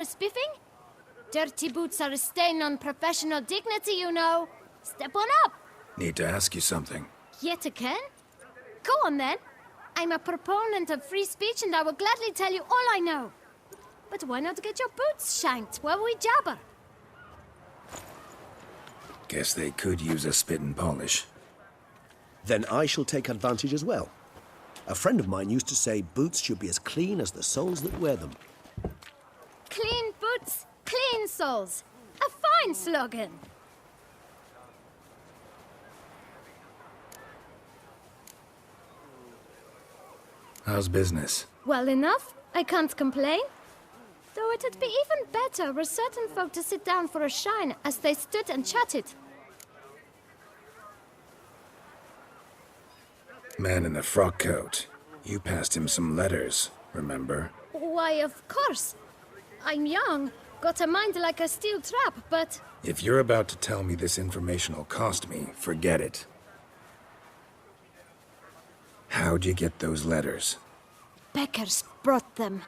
Spiffing? Dirty boots are a stain on professional dignity, you know. Step on up. Need to ask you something. Yet again? Go on then. I'm a proponent of free speech and I will gladly tell you all I know. But why not get your boots shanked while we jabber? Guess they could use a spit and polish. Then I shall take advantage as well. A friend of mine used to say boots should be as clean as the soles that wear them. Clean boots, clean soles. A fine slogan. How's business? Well enough. I can't complain. Though it'd be even better were certain folk to sit down for a shine as they stood and chatted. Man in the frock coat. You passed him some letters, remember? Why, of course. I'm young, got a mind like a steel trap, but... If you're about to tell me this information will cost me, forget it. How'd you get those letters? Beggars brought them.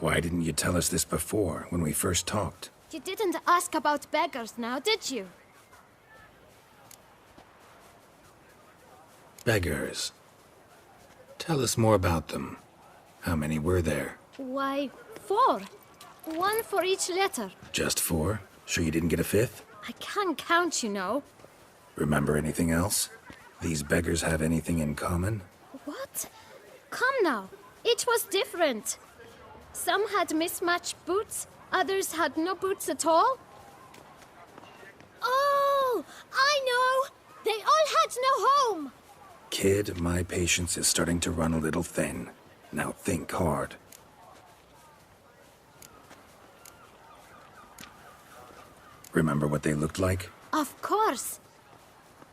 Why didn't you tell us this before, when we first talked? You didn't ask about beggars now, did you? Beggars. Tell us more about them. How many were there? Why, 4. 1 for each letter. Just 4? Sure you didn't get a 5th? I can't count, you know. Remember anything else? These beggars have anything in common? What? Come now. Each was different. Some had mismatched boots, others had no boots at all. Oh, I know! They all had no home! Kid, my patience is starting to run a little thin. Now think hard. Remember what they looked like? Of course.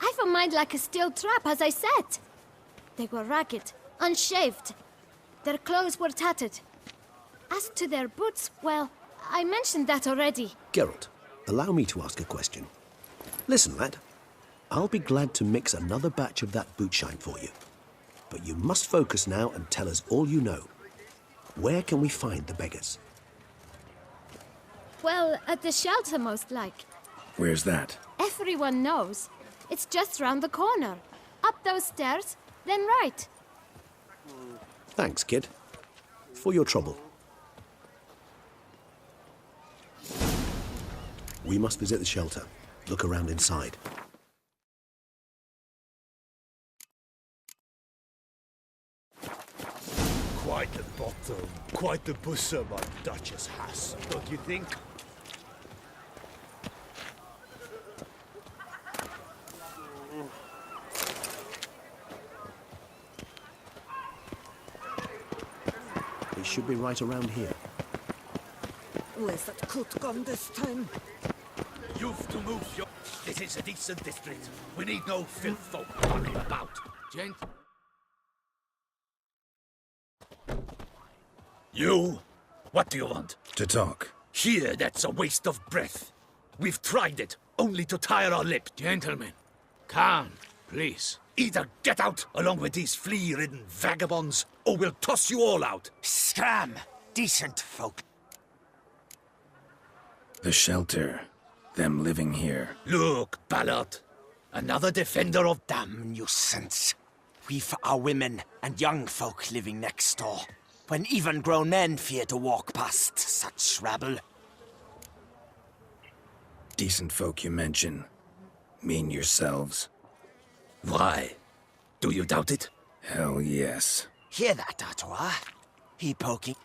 I've a mind like a steel trap, as I said. They were ragged, unshaved. Their clothes were tattered. As to their boots, well, I mentioned that already. Geralt, allow me to ask a question. Listen, lad. I'll be glad to mix another batch of that boot shine for you. But you must focus now and tell us all you know. Where can we find the beggars? Well, at the shelter, most like. Where's that? Everyone knows. It's just round the corner. Up those stairs, then right. Thanks, kid. For your trouble. We must visit the shelter. Look around inside. Quite the bottom, quite the bosom our Duchess has, don't you think? It should be right around here. Where's that coat gone this time? You've to move your... This is a decent district. We need no filth folk running about. Gent? You? What do you want? To talk. Here, that's a waste of breath. We've tried it, only to tire our lip. Gentlemen, calm, please. Either get out along with these flea-ridden vagabonds, or we'll toss you all out. Scram! Decent folk. The shelter. Them living here. Look, Ballard. Another defender of... Damn nuisance. We've our women and young folk living next door, when even grown men fear to walk past such rabble. Decent folk you mention. Mean yourselves. Why? Do you doubt it? Hell yes. Hear that, Artois? He poking.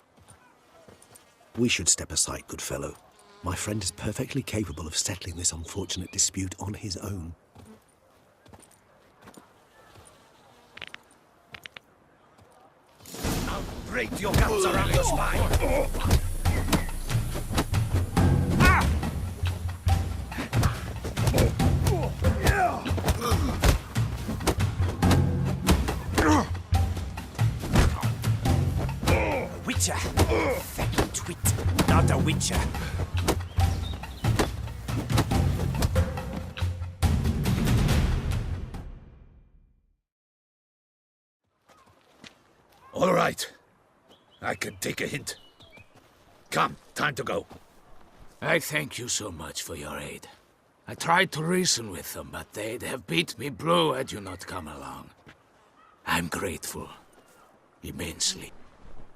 We should step aside, good fellow. My friend is perfectly capable of settling this unfortunate dispute on his own. I'll break your guts around your spine. A witcher. Feckin' twit. Not a witcher. All right. I can take a hint. Come, time to go. I thank you so much for your aid. I tried to reason with them, but they'd have beat me blue had you not come along. I'm grateful. Immensely.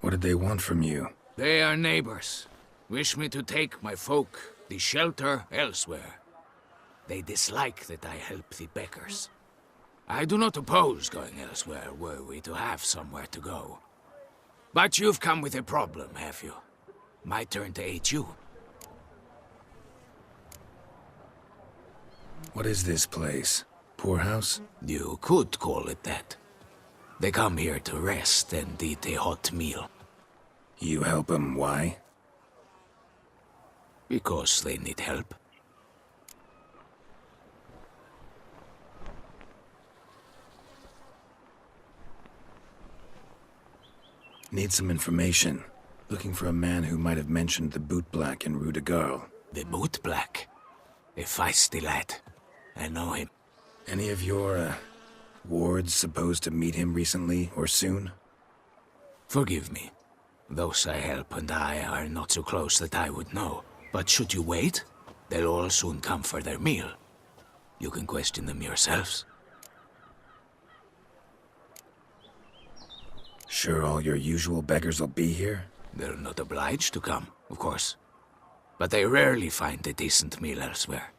What did they want from you? They are neighbors. Wish me to take my folk, the shelter, elsewhere. They dislike that I help the beggars. I do not oppose going elsewhere, were we to have somewhere to go. But you've come with a problem, have you? My turn to aid you. What is this place? Poorhouse? You could call it that. They come here to rest and eat a hot meal. You help them, why? Because they need help. Need some information. Looking for a man who might have mentioned the Boot Black in Rue de Garl. The Boot Black? A feisty lad. I know him. Any of your, wards supposed to meet him recently or soon? Forgive me. Those I help and I are not so close that I would know. But should you wait, they'll all soon come for their meal. You can question them yourselves. Sure all your usual beggars will be here? They're not obliged to come, of course. But they rarely find a decent meal elsewhere.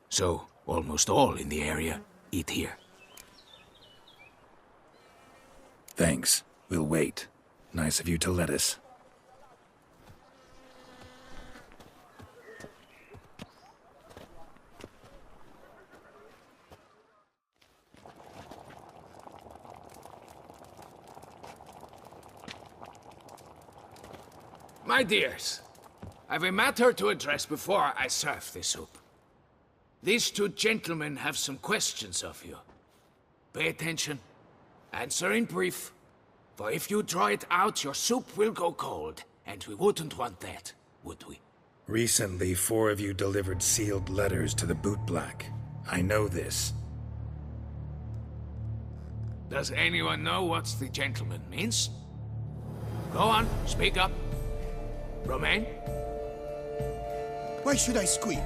So, almost all in the area eat here. Thanks. We'll wait. Nice of you to let us. My dears, I've a matter to address before I serve the soup. These two gentlemen have some questions of you. Pay attention. Answer in brief. For if you draw it out, your soup will go cold. And we wouldn't want that, would we? Recently, 4 of you delivered sealed letters to the Boot Black. I know this. Does anyone know what the gentleman means? Go on, speak up. Romain? Why should I squeal?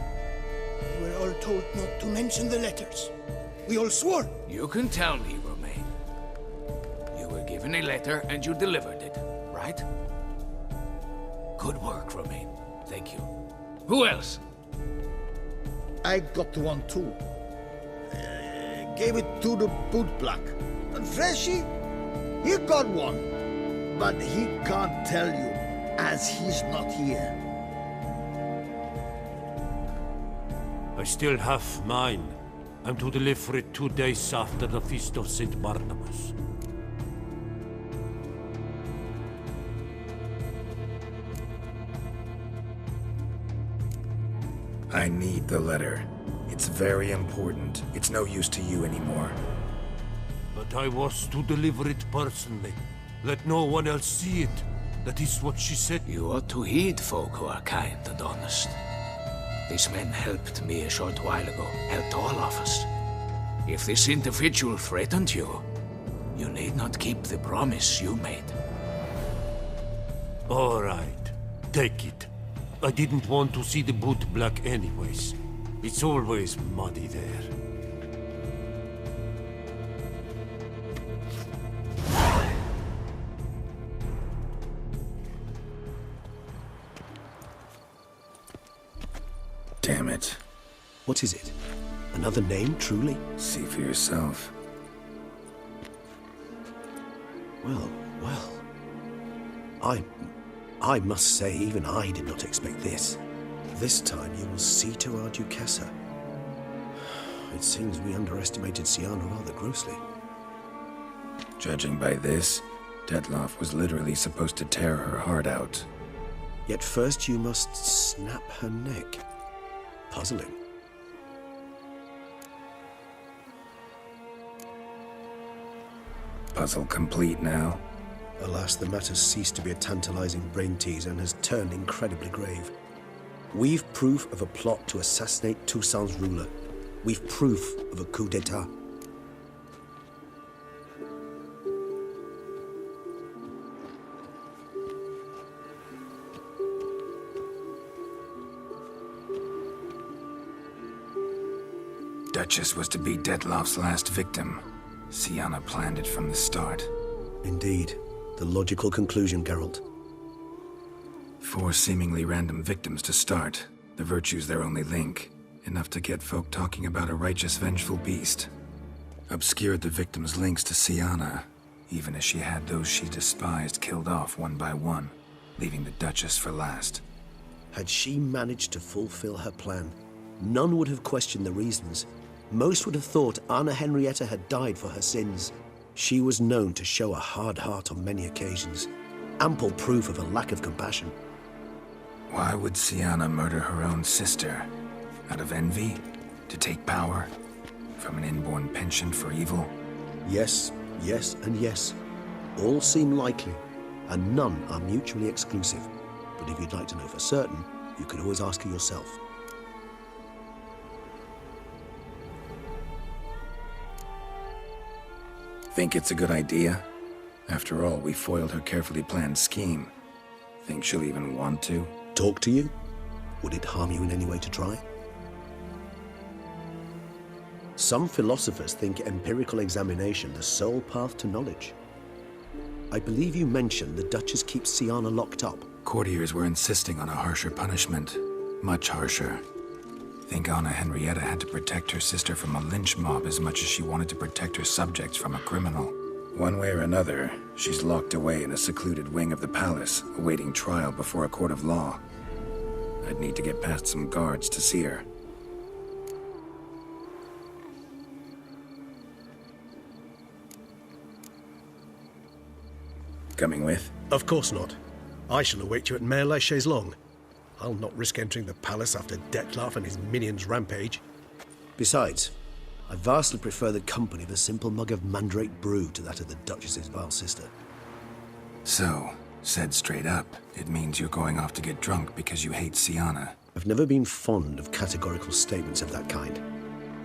We were all told not to mention the letters. We all swore. You can tell me, Romain. You were given a letter and you delivered it, right? Good work, Romain. Thank you. Who else? I got one too. Gave it to the Boot Black. And Freshy, he got one. But he can't tell you, as he's not here. I still have mine. I'm to deliver it 2 days after the Feast of St. Barnabas. I need the letter. It's very important. It's no use to you anymore. But I was to deliver it personally. Let no one else see it. That is what she said. You ought to heed folk who are kind and honest. These men helped me a short while ago, helped all of us. If this individual threatened you, you need not keep the promise you made. All right. Take it. I didn't want to see the Boot Black anyways. It's always muddy there. Damn it. What is it? Another name, truly? See for yourself. Well, well. I must say, even I did not expect this. This time you will see to our Duquesa. It seems we underestimated Syanna rather grossly. Judging by this, Detloff was literally supposed to tear her heart out. Yet first you must snap her neck. Puzzling. Puzzle complete now. Alas, the matter's ceased to be a tantalizing brain tease and has turned incredibly grave. We've proof of a plot to assassinate Toussaint's ruler. We've proof of a coup d'etat. Duchess was to be Dettlaff's last victim. Syanna planned it from the start. Indeed. The logical conclusion, Geralt. 4 seemingly random victims to start. The virtue's their only link. Enough to get folk talking about a righteous, vengeful beast. Obscured the victims' links to Syanna, even as she had those she despised killed off one by one, leaving the Duchess for last. Had she managed to fulfill her plan, none would have questioned the reasons. Most would have thought Anna Henrietta had died for her sins. She was known to show a hard heart on many occasions, ample proof of a lack of compassion. Why would Syanna murder her own sister? Out of envy? To take power? From an inborn penchant for evil? Yes, yes, and yes. All seem likely, and none are mutually exclusive. But if you'd like to know for certain, you could always ask her yourself. Think it's a good idea? After all, we foiled her carefully planned scheme. Think she'll even want to? Talk to you? Would it harm you in any way to try? Some philosophers think empirical examination the sole path to knowledge. I believe you mentioned the Duchess keeps Syanna locked up. Courtiers were insisting on a harsher punishment. Much harsher. Think Anna Henrietta had to protect her sister from a lynch mob as much as she wanted to protect her subjects from a criminal. One way or another, she's locked away in a secluded wing of the palace, awaiting trial before a court of law. I'd need to get past some guards to see her. Coming with? Of course not. I shall await you at Mare la Chaise-Longue. I'll not risk entering the palace after Dettlaff and his minions rampage. Besides, I vastly prefer the company of a simple mug of mandrake brew to that of the Duchess's vile sister. So, said straight up, it means you're going off to get drunk because you hate Syanna. I've never been fond of categorical statements of that kind,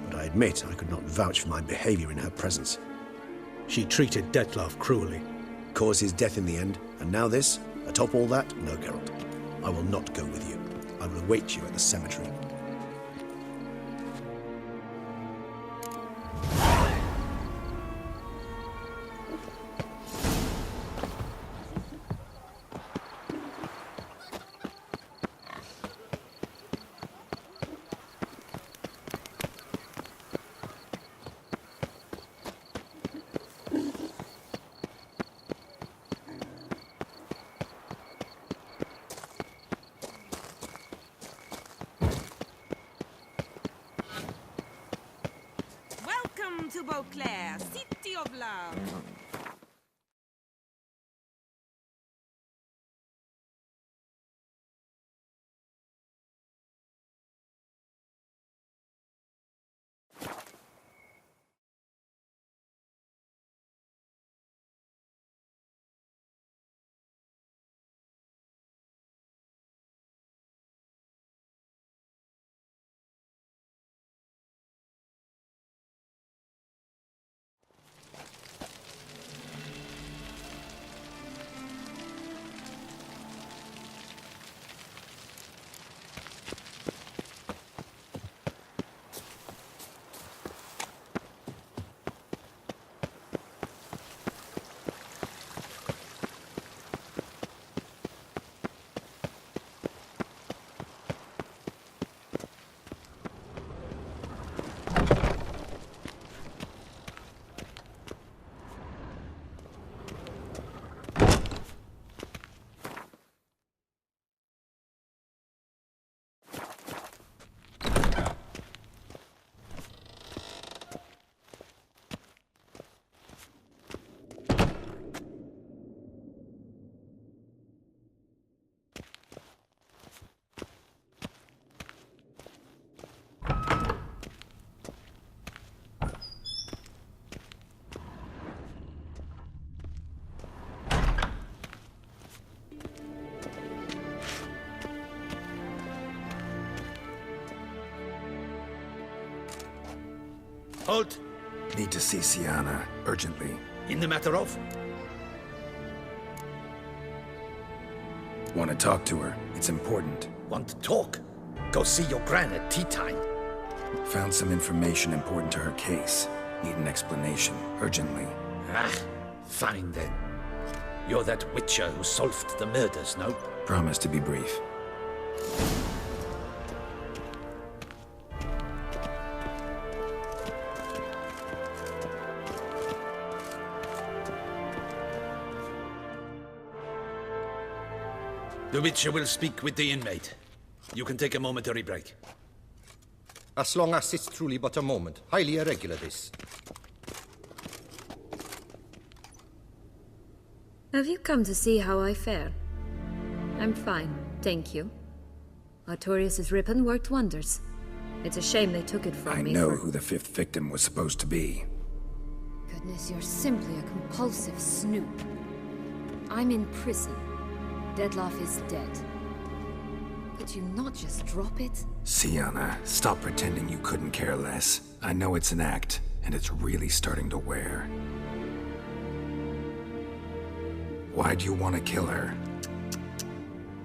but I admit I could not vouch for my behavior in her presence. She treated Dettlaff cruelly, caused his death in the end, and now this? Atop all that, no, Geralt. I will not go with you. I will await you at the cemetery. Welcome to Beauclair, city of love. Halt! Need to see Syanna, urgently. In the matter of? Want to talk to her. It's important. Want to talk? Go see your gran at tea time. Found some information important to her case. Need an explanation, urgently. Ah, fine then. You're that witcher who solved the murders, no? Promise to be brief. The witcher will speak with the inmate. You can take a momentary break. As long as it's truly but a moment. Highly irregular, this. Have you come to see how I fare? I'm fine, thank you. Artorius' ribbon worked wonders. It's a shame they took it from me. I know who the 5th victim was supposed to be. Goodness, you're simply a compulsive snoop. I'm in prison. Dettlaff is dead. Could you not just drop it? Syanna, stop pretending you couldn't care less. I know it's an act, and it's really starting to wear. Why do you want to kill her?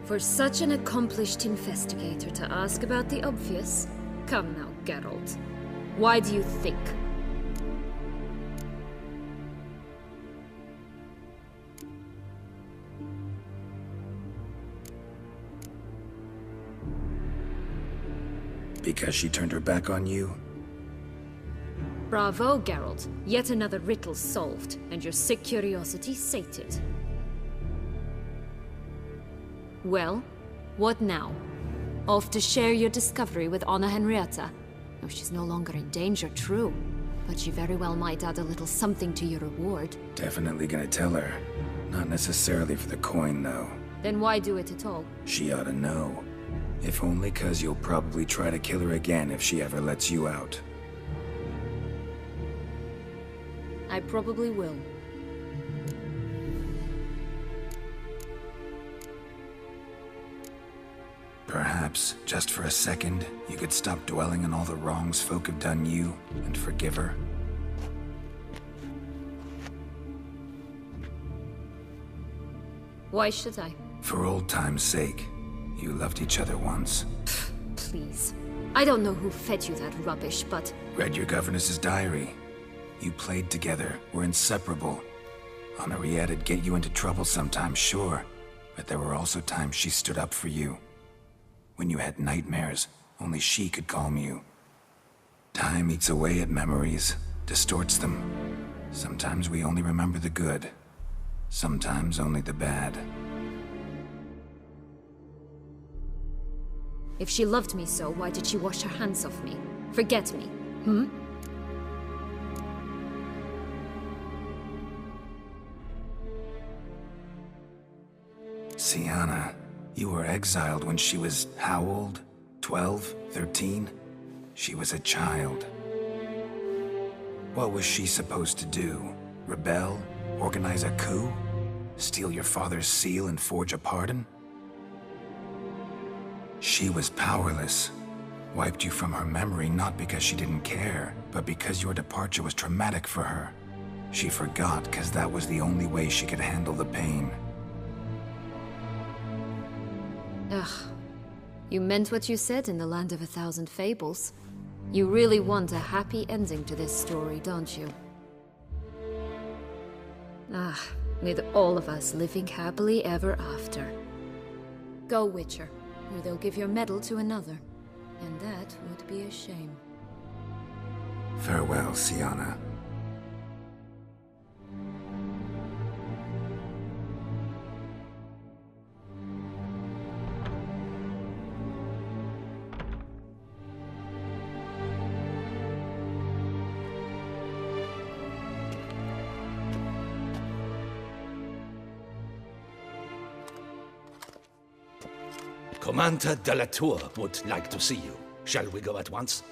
For such an accomplished investigator to ask about the obvious? Come now, Geralt. Why do you think? Because she turned her back on you? Bravo, Geralt. Yet another riddle solved, and your sick curiosity sated. Well, what now? Off to share your discovery with Anna Henrietta? Oh, she's no longer in danger, true. But she very well might add a little something to your reward. Definitely gonna tell her. Not necessarily for the coin, though. Then why do it at all? She ought to know. If only 'cause you'll probably try to kill her again if she ever lets you out. I probably will. Perhaps, just for a second, you could stop dwelling on all the wrongs folk have done you and forgive her. Why should I? For old time's sake. You loved each other once. Please. I don't know who fed you that rubbish, but... Read your governess's diary. You played together, were inseparable. Henriette'd get you into trouble sometimes, sure. But there were also times she stood up for you. When you had nightmares, only she could calm you. Time eats away at memories, distorts them. Sometimes we only remember the good. Sometimes only the bad. If she loved me so, why did she wash her hands off me? Forget me, hmm? Syanna, you were exiled when she was how old? 12? 13? She was a child. What was she supposed to do? Rebel? Organize a coup? Steal your father's seal and forge a pardon? She was powerless. Wiped you from her memory not because she didn't care, but because your departure was traumatic for her. She forgot because that was the only way she could handle the pain. Ugh. You meant what you said in the Land of a Thousand Fables. You really want a happy ending to this story, don't you? Ah, with all of us living happily ever after. Go, Witcher, or they'll give your medal to another. And that would be a shame. Farewell, Syanna. Commander de la Tour would like to see you. Shall we go at once?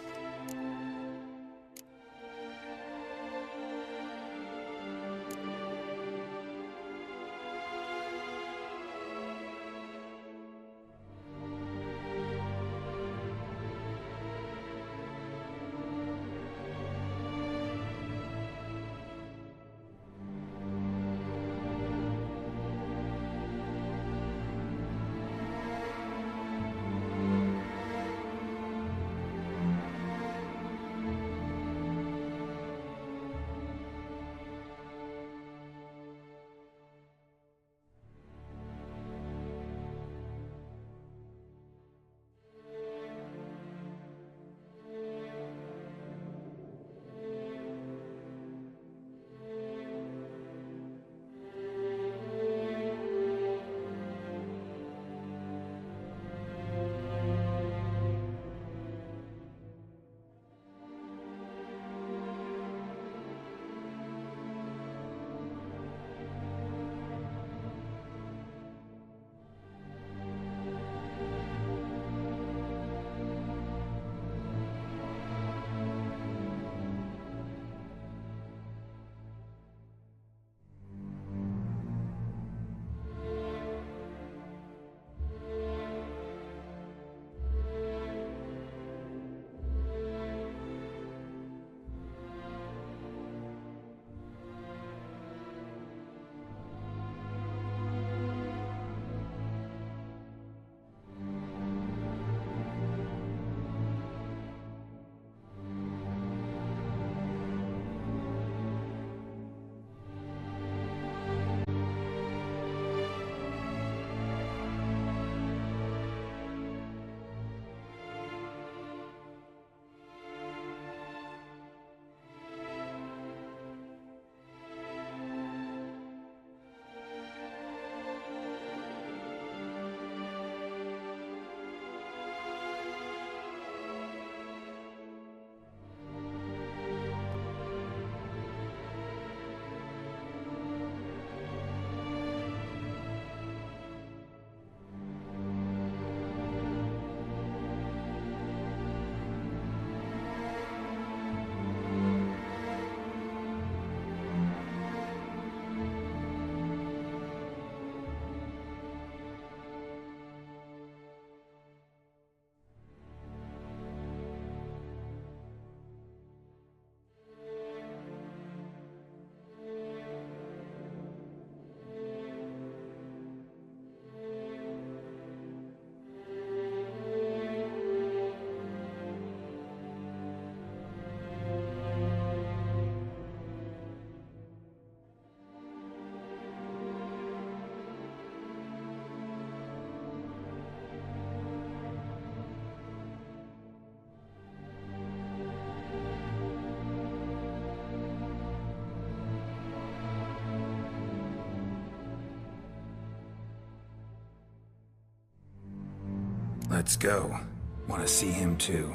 Let's go. Want to see him too.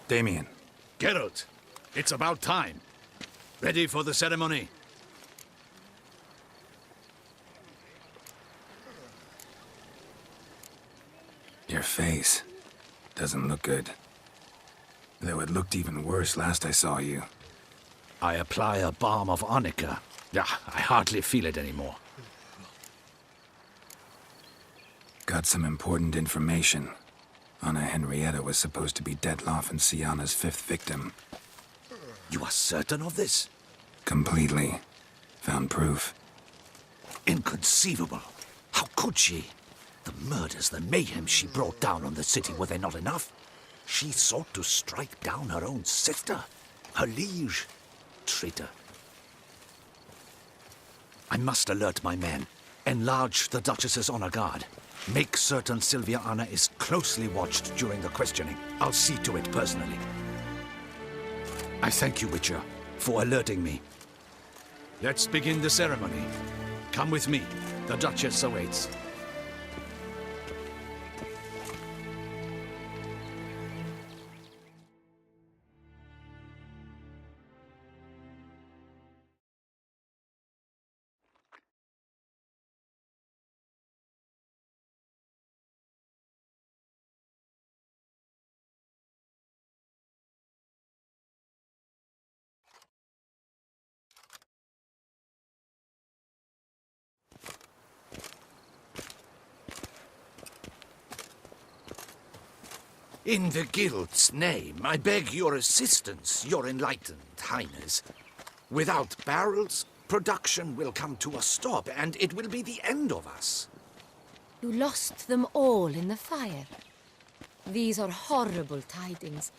Damien. Geralt, it's about time. Ready for the ceremony? Your face doesn't look good. Though it looked even worse last I saw you. I apply a balm of arnica. Yeah, I hardly feel it anymore. Got some important information. Anna Henrietta was supposed to be Detloff and Syanna's 5th victim. You are certain of this? Completely. Found proof. Inconceivable. How could she? The murders, the mayhem she brought down on the city, were they not enough? She sought to strike down her own sister, her liege. Traitor. I must alert my men. Enlarge the Duchess's honor guard. Make certain Sylvia Anna is closely watched during the questioning. I'll see to it personally. I thank you, Witcher, for alerting me. Let's begin the ceremony. Come with me. The Duchess awaits. In the Guild's name, I beg your assistance, your enlightened highness. Without barrels, production will come to a stop, and it will be the end of us. You lost them all in the fire. These are horrible tidings.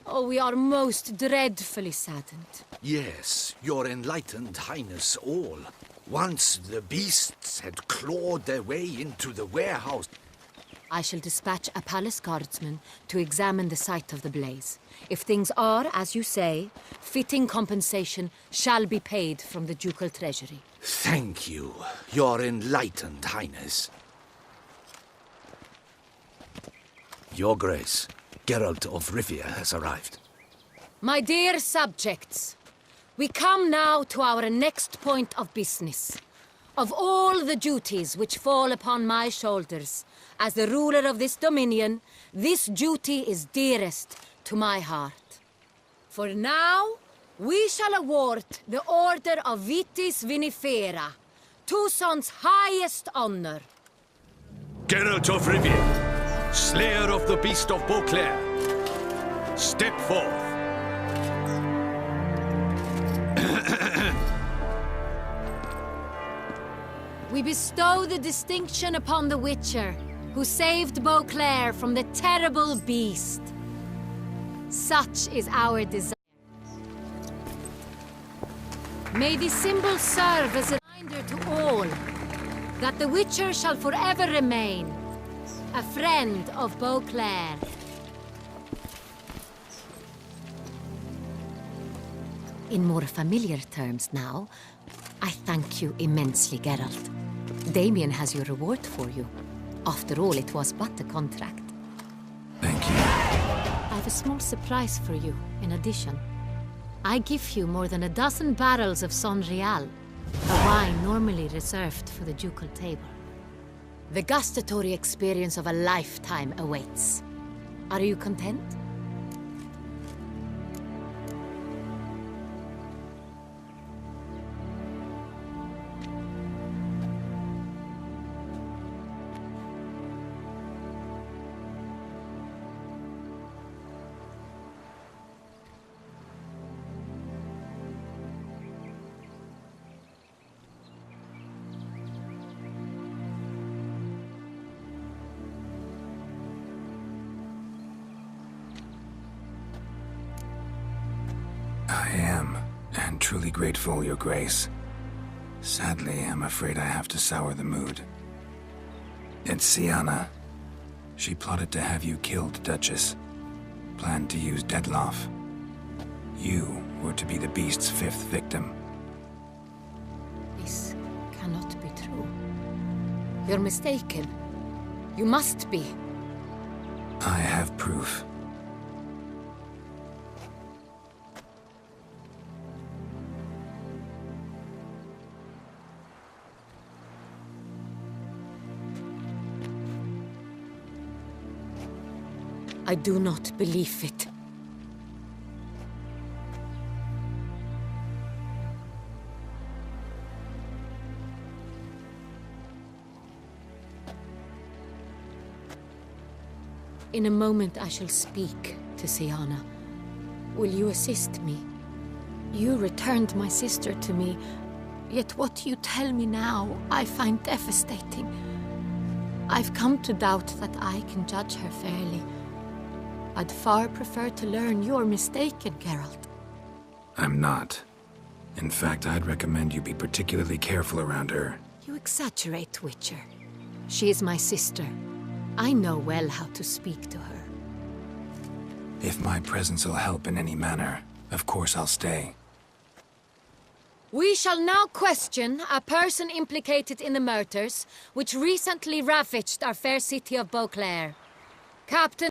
Oh, we are most dreadfully saddened. Yes, your enlightened highness all. Once the beasts had clawed their way into the warehouse. I shall dispatch a palace guardsman to examine the site of the blaze. If things are, as you say, fitting compensation shall be paid from the ducal treasury. Thank you, your enlightened highness. Your Grace, Geralt of Rivia has arrived. My dear subjects, we come now to our next point of business. Of all the duties which fall upon my shoulders, as the ruler of this dominion, this duty is dearest to my heart. For now, we shall award the Order of Vitis Vinifera, Toussaint's highest honor. Geralt of Rivia, slayer of the beast of Beauclair, step forth. We bestow the distinction upon the Witcher, who saved Beauclair from the terrible beast. Such is our desire. May this symbol serve as a reminder to all that the Witcher shall forever remain a friend of Beauclair. In more familiar terms now, I thank you immensely, Geralt. Damien has your reward for you. After all, it was but a contract. Thank you. I have a small surprise for you, in addition. I give you more than a dozen barrels of Sonreal, a wine normally reserved for the ducal table. The gustatory experience of a lifetime awaits. Are you content? I am, and truly grateful, Your Grace. Sadly, I'm afraid I have to sour the mood. It's Syanna. She plotted to have you killed, Duchess. Planned to use Dettlaff. You were to be the beast's 5th victim. This cannot be true. You're mistaken. You must be. I have proof. I do not believe it. In a moment I shall speak to Syanna. Will you assist me? You returned my sister to me, yet what you tell me now I find devastating. I've come to doubt that I can judge her fairly. I'd far prefer to learn you're mistaken, Geralt. I'm not. In fact, I'd recommend you be particularly careful around her. You exaggerate, Witcher. She is my sister. I know well how to speak to her. If my presence will help in any manner, of course I'll stay. We shall now question a person implicated in the murders which recently ravaged our fair city of Beauclair. Captain